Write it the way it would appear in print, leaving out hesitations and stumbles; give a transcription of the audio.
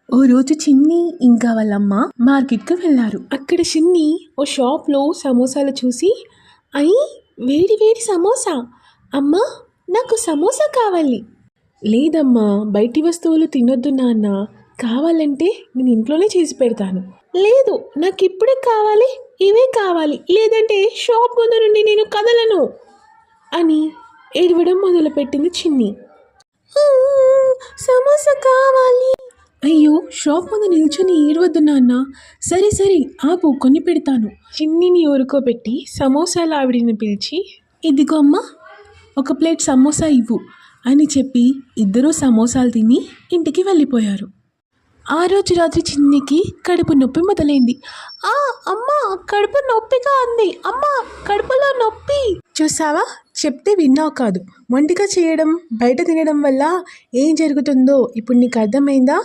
ఓ రోజు చిన్ని ఇంకా వాళ్ళమ్మ మార్కెట్కి వెళ్ళారు. అక్కడ చిన్ని ఓ షాప్లో సమోసాలు చూసి, అయ్యి వేడి వేడి సమోసా, అమ్మా నాకు సమోసా కావాలి. లేదమ్మా, బయటి వస్తువులు తినొద్దు నాన్న, కావాలంటే నేను ఇంట్లోనే చేసి పెడతాను. లేదు, నాకు ఇప్పుడే కావాలి, ఇవే కావాలి, లేదంటే షాప్ ముందు నుండి నేను కదలను అని ఏడవడం మొదలుపెట్టింది చిన్ని. సమోసా కావాలి. అయ్యో, షాప్ ముందు నిల్చొని ఏడవద్దు నాన్న, సరే సరే ఆపు, కొని పెడతాను. చిన్నిని ఊరుకోబెట్టి సమోసాల ఆవిడిని పిలిచి, ఇదిగో అమ్మా, ఒక ప్లేట్ సమోసా ఇవ్వు అని చెప్పి ఇద్దరూ సమోసాలు తిని ఇంటికి వెళ్ళిపోయారు. ఆ రోజు రాత్రి చిన్నికి కడుపు నొప్పి మొదలైంది. అమ్మా, కడుపు నొప్పిగా ఉంది, అమ్మా కడుపులో నొప్పి. చూసావా, చెప్తే విన్నావు కాదు. వంటగా చేయడం, బయట తినడం వల్ల ఏం జరుగుతుందో ఇప్పుడు నీకు అర్థమైందా?